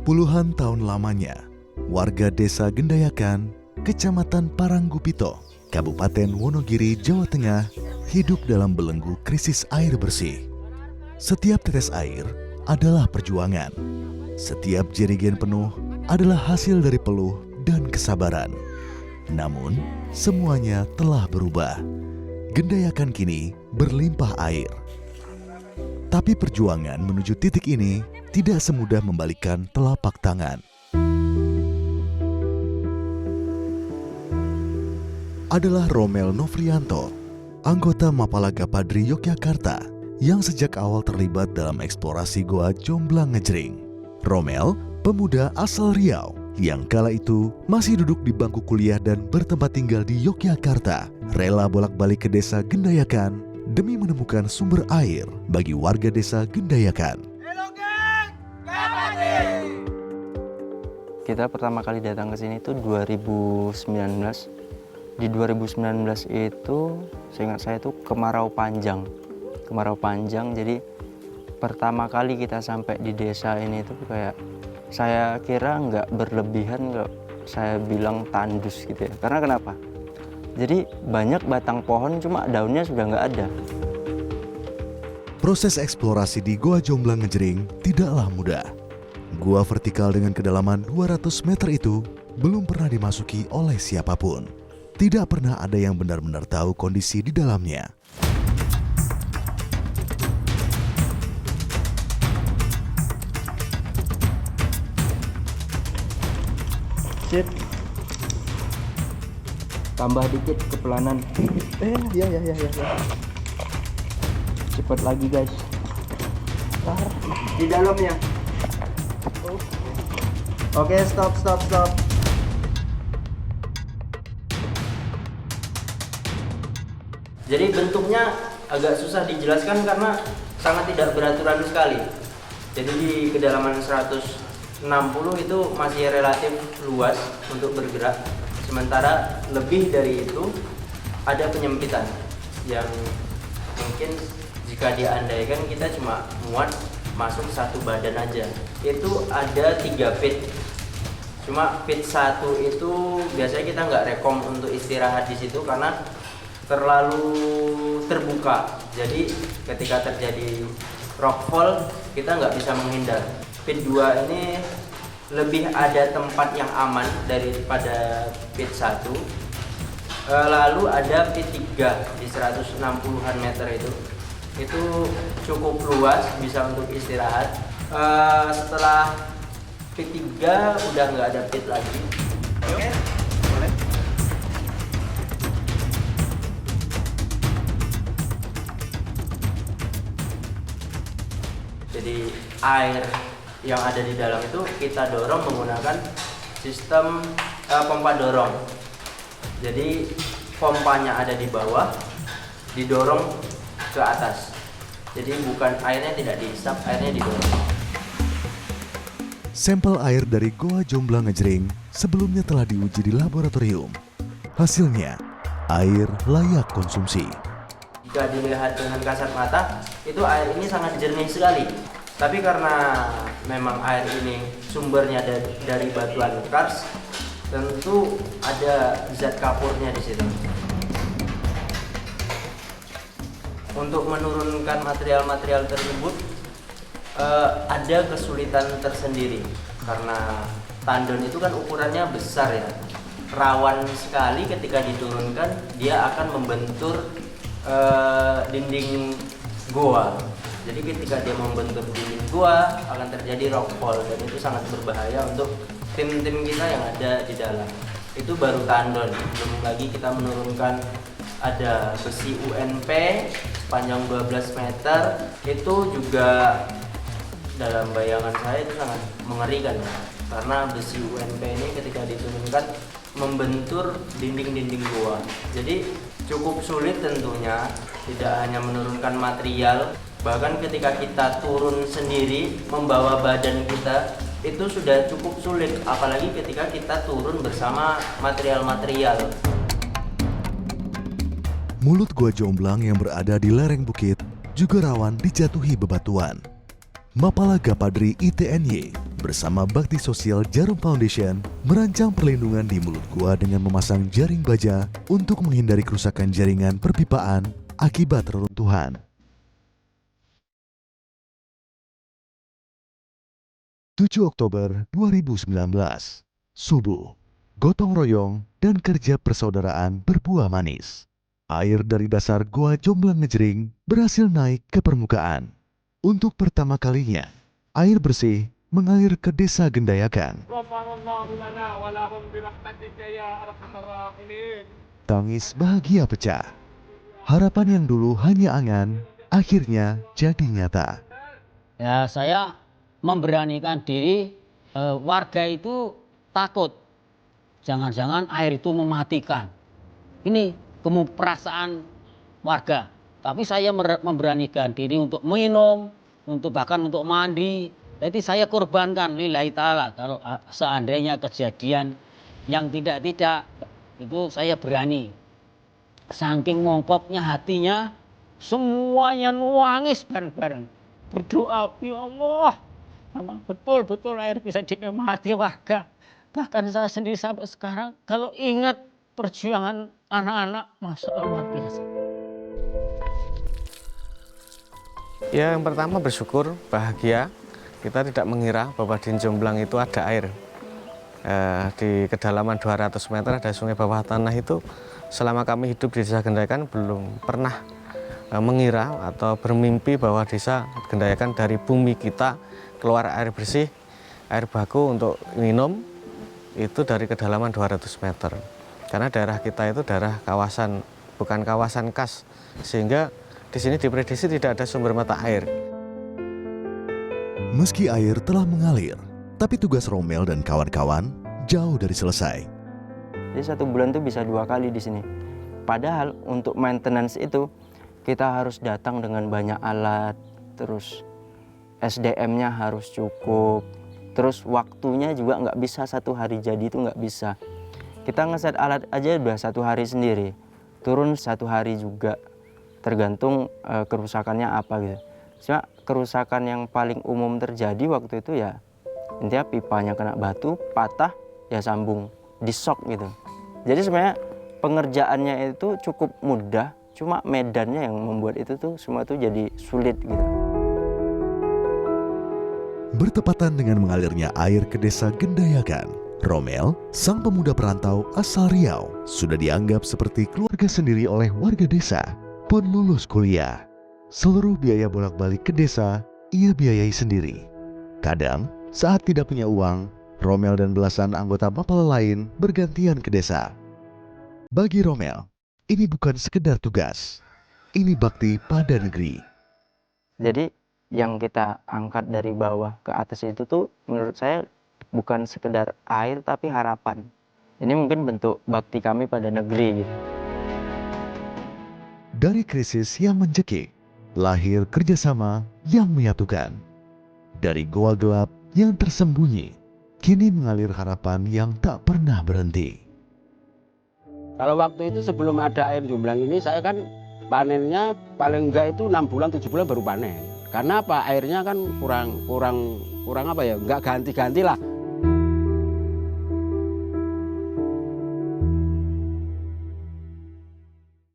Puluhan tahun lamanya, warga desa Gendayakan, Kecamatan Paranggupito, Kabupaten Wonogiri, Jawa Tengah, hidup dalam belenggu krisis air bersih. Setiap tetes air adalah perjuangan. Setiap jerigen penuh adalah hasil dari peluh dan kesabaran. Namun, semuanya telah berubah. Gendayakan kini berlimpah air. Tapi perjuangan menuju titik ini tidak semudah membalikkan telapak tangan. Adalah Romel Novrianto, anggota Mapala Gapadri Yogyakarta, yang sejak awal terlibat dalam eksplorasi Goa Jomblang Ngejring. Romel, pemuda asal Riau, yang kala itu masih duduk di bangku kuliah dan bertempat tinggal di Yogyakarta, rela bolak-balik ke desa Gendayakan demi menemukan sumber air bagi warga desa Gendayakan. Kita pertama kali datang ke sini itu 2019. Di 2019 itu, seingat saya itu kemarau panjang. Kemarau panjang, jadi pertama kali kita sampai di desa ini itu kayak saya kira nggak berlebihan kalau saya bilang tandus gitu ya. Karena kenapa? Jadi banyak batang pohon cuma daunnya sudah nggak ada. Proses eksplorasi di Goa Jomblang Ngejring tidaklah mudah. Gua vertikal dengan kedalaman 200 meter itu belum pernah dimasuki oleh siapapun. Tidak pernah ada yang benar-benar tahu kondisi di dalamnya. Sip. Tambah dikit kepelanan. Ya. Cepat lagi guys. Di dalamnya. Oke, stop. Jadi bentuknya agak susah dijelaskan karena sangat tidak beraturan sekali. Jadi di kedalaman 160 itu masih relatif luas untuk bergerak. Sementara lebih dari itu ada penyempitan yang mungkin jika diandaikan kita cuma muat masuk satu badan aja. Itu ada 3 pit. Cuma pit 1 itu biasanya kita nggak rekom untuk istirahat di situ karena terlalu terbuka. Jadi ketika terjadi rockfall kita nggak bisa menghindar. Pit 2 ini lebih ada tempat yang aman daripada pit 1. Lalu ada pit 3 di 160-an meter itu cukup luas, bisa untuk istirahat. Setelah pit 3 udah nggak ada pit lagi. Oke, boleh. Jadi air yang ada di dalam itu kita dorong menggunakan sistem pompa dorong. Jadi pompanya ada di bawah, didorong ke atas. Jadi bukan airnya tidak dihisap, airnya didorong. Sampel air dari Goa Jomblang Ngejring sebelumnya telah diuji di laboratorium. Hasilnya, air layak konsumsi. Jika dilihat dengan kasat mata, itu air ini sangat jernih sekali. Tapi karena memang air ini sumbernya dari batuan kars, tentu ada zat kapurnya di situ. Untuk menurunkan material-material tersebut ada kesulitan tersendiri karena tandon itu kan ukurannya besar ya, rawan sekali ketika diturunkan dia akan membentur dinding goa. Jadi ketika dia membentur dinding goa akan terjadi rockfall dan itu sangat berbahaya untuk tim-tim kita yang ada di dalam. Itu baru tandon, belum lagi kita menurunkan ada besi UNP panjang 12 meter. Itu juga dalam bayangan saya itu sangat mengerikan ya. Karena besi UNP ini ketika diturunkan membentur dinding-dinding goa. Jadi cukup sulit tentunya, tidak hanya menurunkan material, bahkan ketika kita turun sendiri membawa badan kita itu sudah cukup sulit, apalagi ketika kita turun bersama material-material. Mulut Gua Jomblang yang berada di lereng bukit juga rawan dijatuhi bebatuan. Mapala Gapadri ITNY bersama Bakti Sosial Jarum Foundation merancang perlindungan di mulut gua dengan memasang jaring baja untuk menghindari kerusakan jaringan perpipaan akibat reruntuhan. 7 Oktober 2019, subuh, gotong royong dan kerja persaudaraan berbuah manis. Air dari dasar Gua Jomblang Ngejering berhasil naik ke permukaan. Untuk pertama kalinya, air bersih mengalir ke Desa Gendayakan. Tangis bahagia pecah. Harapan yang dulu hanya angan, akhirnya jadi nyata. Ya, saya memberanikan diri, warga itu takut. Jangan-jangan air itu mematikan. Ini perasaan warga. Tapi saya memberanikan diri untuk minum, bahkan untuk mandi. Jadi saya korbankan lillahi ta'ala. Kalau seandainya kejadian yang tidak-tidak, itu saya berani. Saking ngongkopnya hatinya, semuanya nangis bareng-bareng. Berdoa, ya Allah, memang betul-betul air bisa dinikmati warga. Bahkan saya sendiri sampai sekarang, kalau ingat perjuangan anak-anak, Masya Allah, luar biasa. Ya, yang pertama bersyukur, bahagia. Kita tidak mengira bahwa di Jomblang itu ada air. Di kedalaman 200 meter ada sungai bawah tanah itu. Selama kami hidup di Desa Gendayakan belum pernah mengira atau bermimpi bahwa Desa Gendayakan dari bumi kita keluar air bersih, air baku untuk minum itu dari kedalaman 200 meter. Karena daerah kita itu daerah kawasan, bukan kawasan khas, sehingga di sini diprediksi tidak ada sumber mata air. Meski air telah mengalir, tapi tugas Romel dan kawan-kawan jauh dari selesai. Jadi 1 bulan tuh bisa 2 kali di sini. Padahal untuk maintenance itu kita harus datang dengan banyak alat, terus SDM-nya harus cukup, terus waktunya juga nggak bisa 1 hari jadi itu nggak bisa. Kita ngeset alat aja udah 1 hari sendiri, turun 1 hari juga, tergantung kerusakannya apa gitu. Cuma kerusakan yang paling umum terjadi waktu itu ya intinya pipanya kena batu, patah, ya sambung, di-shock gitu. Jadi sebenarnya pengerjaannya itu cukup mudah, cuma medannya yang membuat itu tuh semua tuh jadi sulit gitu. Bertepatan dengan mengalirnya air ke Desa Gendayakan, Romel, sang pemuda perantau asal Riau, sudah dianggap seperti keluarga sendiri oleh warga desa, pun lulus kuliah. Seluruh biaya bolak-balik ke desa, ia biayai sendiri. Kadang, saat tidak punya uang, Romel dan belasan anggota Mapala lain bergantian ke desa. Bagi Romel, ini bukan sekedar tugas, ini bakti pada negeri. Jadi yang kita angkat dari bawah ke atas itu tuh menurut saya bukan sekedar air tapi harapan. Ini mungkin bentuk bakti kami pada negeri gitu. Dari krisis yang mencekik, lahir kerjasama yang menyatukan. Dari goa gelap yang tersembunyi, kini mengalir harapan yang tak pernah berhenti. Kalau waktu itu sebelum ada air Jomblang ini, saya kan panennya paling enggak itu 6 bulan 7 bulan baru panen. Karena apa? Airnya kan kurang apa ya? Enggak ganti-ganti lah.